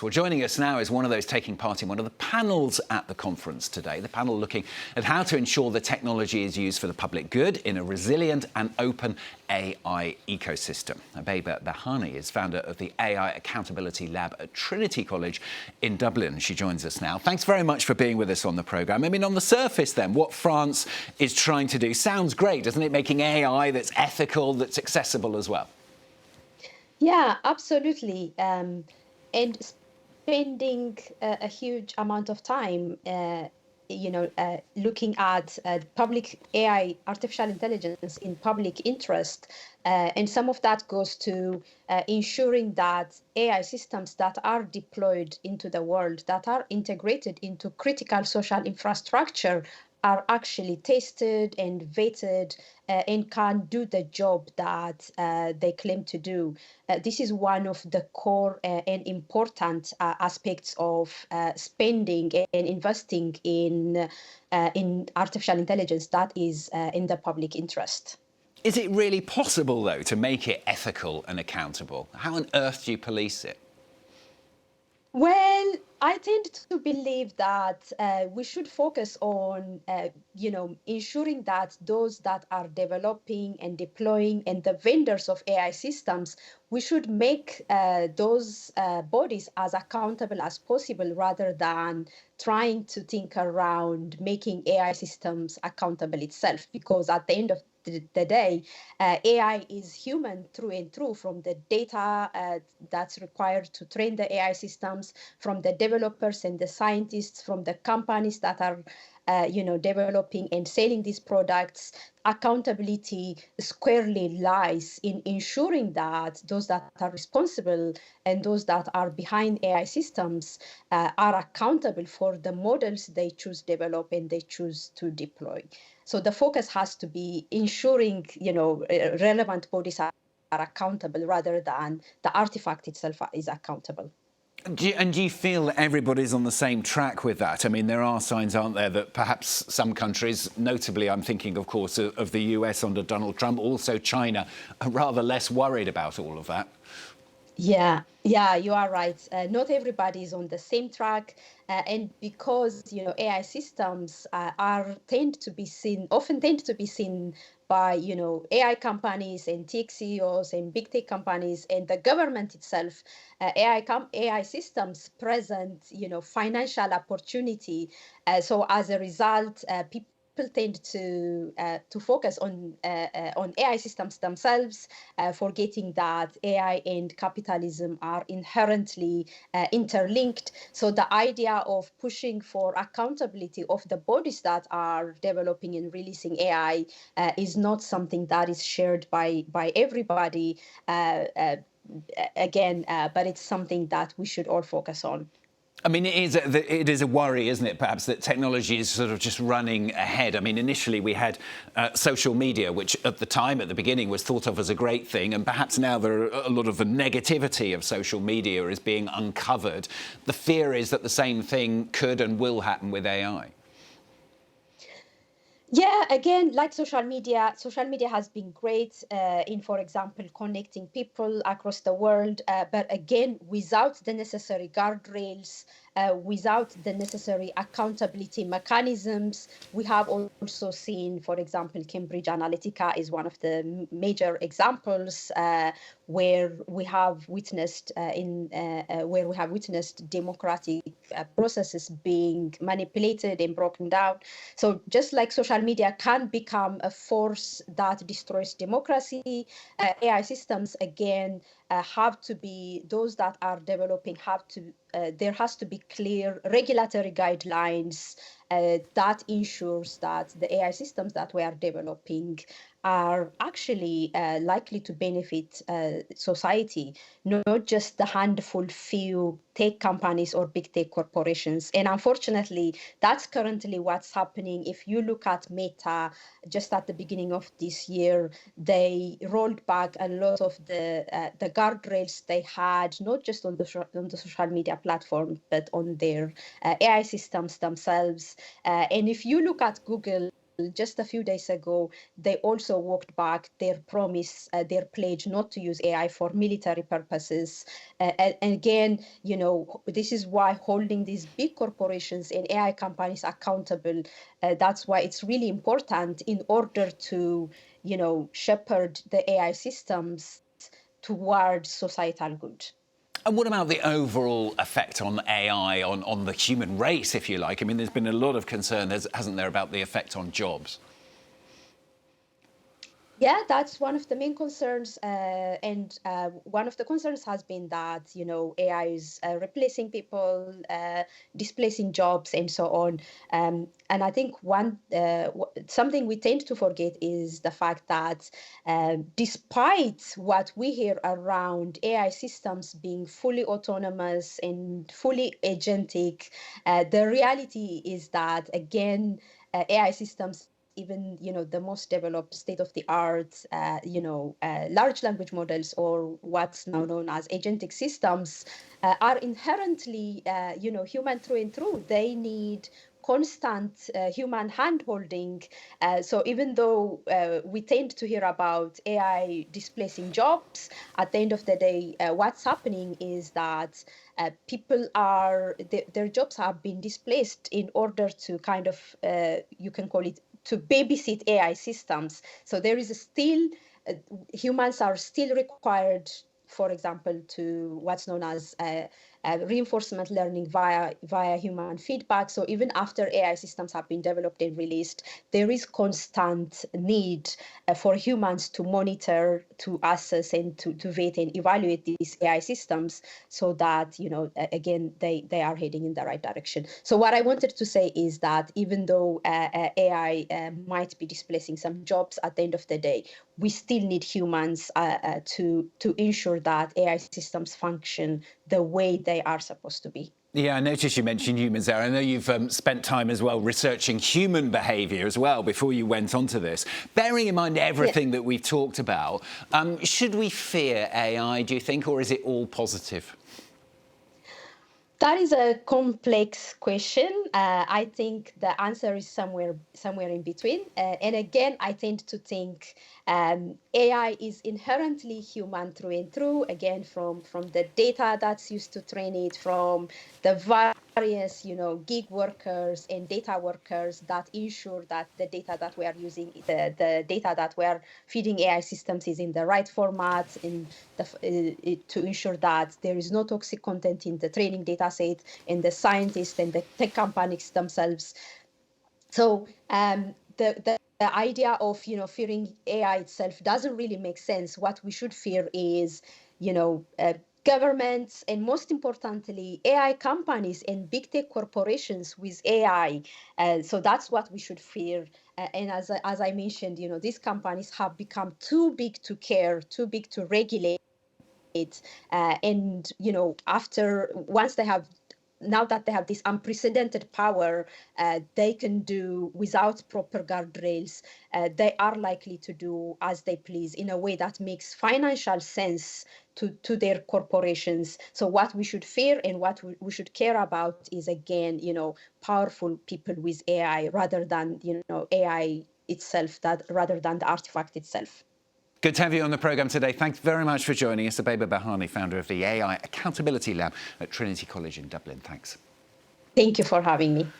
Well, joining us now is one of those taking part in one of the panels at the conference today. The panel looking at how to ensure the technology is used for the public good in a resilient and open AI ecosystem. Abeba Birhane is founder of the AI Accountability Lab at Trinity College in Dublin. She joins us now. Thanks very much for being with us on the programme. I mean, on the surface then, what France is trying to do sounds great, doesn't it? Making AI that's ethical, that's accessible as well. Yeah, absolutely. And spending a huge amount of time, looking at public AI, artificial intelligence in public interest. And some of that goes to ensuring that AI systems that are deployed into the world, that are integrated into critical social infrastructure, are actually tested and vetted and can do the job that they claim to do. This is one of the core and important aspects of spending and investing in artificial intelligence that is in the public interest. Is it really possible, though, to make it ethical and accountable? How on earth do you police it? Well, I tend to believe that we should focus on, ensuring that those that are developing and deploying and the vendors of AI systems, we should make those bodies as accountable as possible rather than trying to think around making AI systems accountable itself. Because at the end of the day, AI is human through and through, from the data that's required to train the AI systems, from the developers and the scientists, from the companies that are developing and selling these products. Accountability squarely lies in ensuring that those that are responsible and those that are behind AI systems are accountable for the models they choose to develop and they choose to deploy. So the focus has to be ensuring, relevant bodies are accountable rather than the artifact itself is accountable. Do you feel that everybody's on the same track with that? I mean, there are signs, aren't there, that perhaps some countries, notably I'm thinking, of course, of the US under Donald Trump, also China, are rather less worried about all of that? Yeah, you are right. Not everybody is on the same track, and because AI systems often tend to be seen by AI companies and tech CEOs and big tech companies and the government itself. AI systems present financial opportunity. So as a result, people tend to focus on AI systems themselves, forgetting that AI and capitalism are inherently interlinked. So the idea of pushing for accountability of the bodies that are developing and releasing AI is not something that is shared by everybody. But it's something that we should all focus on. I mean, it is a worry, isn't it, perhaps, that technology is sort of just running ahead. I mean, initially we had social media, which at the time, at the beginning, was thought of as a great thing. And perhaps now there are a lot of the negativity of social media is being uncovered. The fear is that the same thing could and will happen with AI. Yeah, again, like social media has been great in, for example, connecting people across the world. But again, without the necessary guardrails, without the necessary accountability mechanisms, we have also seen, for example, Cambridge Analytica is one of the major examples where we have witnessed democratic processes being manipulated and broken down. So just like social media can become a force that destroys democracy, AI systems again have to be, those that are developing there has to be clear regulatory guidelines that ensures that the AI systems that we are developing are actually likely to benefit society, not just the handful few tech companies or big tech corporations. And unfortunately, that's currently what's happening. If you look at Meta, just at the beginning of this year, they rolled back a lot of the guardrails they had, not just on the social media platform, but on their AI systems themselves. And if you look at Google, just a few days ago, they also walked back their promise, their pledge not to use AI for military purposes. And again, this is why holding these big corporations and AI companies accountable, that's why it's really important in order to, shepherd the AI systems towards societal good. And what about the overall effect on AI, on the human race, if you like? I mean, there's been a lot of concern, hasn't there, about the effect on jobs? Yeah, that's one of the main concerns, and one of the concerns has been that AI is replacing people, displacing jobs, and so on. And I think something we tend to forget is the fact that despite what we hear around AI systems being fully autonomous and fully agentic, the reality is that again, AI systems, even the most developed state-of-the-art large language models, or what's now known as agentic systems, are inherently human through and through. They need constant human hand-holding. So even though we tend to hear about AI displacing jobs, at the end of the day, what's happening is that people their jobs have been displaced in order to kind of, you can call it, to babysit AI systems. So there is still, humans are still required, for example, to what's known as reinforcement learning via human feedback. So even after AI systems have been developed and released, there is constant need for humans to monitor, to assess, and to vet and evaluate these AI systems, so that again, they are heading in the right direction. So what I wanted to say is that even though AI might be displacing some jobs, at the end of the day, we still need humans to ensure that AI systems function the way they are supposed to be. Yeah, I noticed you mentioned humans there. I know you've spent time as well researching human behaviour as well before you went onto this. Bearing in mind everything that we've talked about, should we fear AI, do you think, or is it all positive? That is a complex question. I think the answer is somewhere in between. And again, I tend to think AI is inherently human through and through. Again, from the data that's used to train it, from the various gig workers and data workers that ensure that the data that we are using, the data that we are feeding AI systems, is in the right format, to ensure that there is no toxic content in the training data set, and the scientists and the tech companies themselves. So the idea of fearing AI itself doesn't really make sense. What we should fear is governments, and most importantly, AI companies and big tech corporations with AI. So that's what we should fear. And as I mentioned, these companies have become too big to care, too big to regulate. And once they have, now that they have this unprecedented power, they can do without proper guardrails. They are likely to do as they please in a way that makes financial sense to their corporations. So what we should fear and what we should care about is, again, powerful people with AI, rather than AI itself, rather than the artifact itself. Good to have you on the programme today. Thanks very much for joining us. Abeba Birhane, founder of the AI Accountability Lab at Trinity College in Dublin. Thanks. Thank you for having me.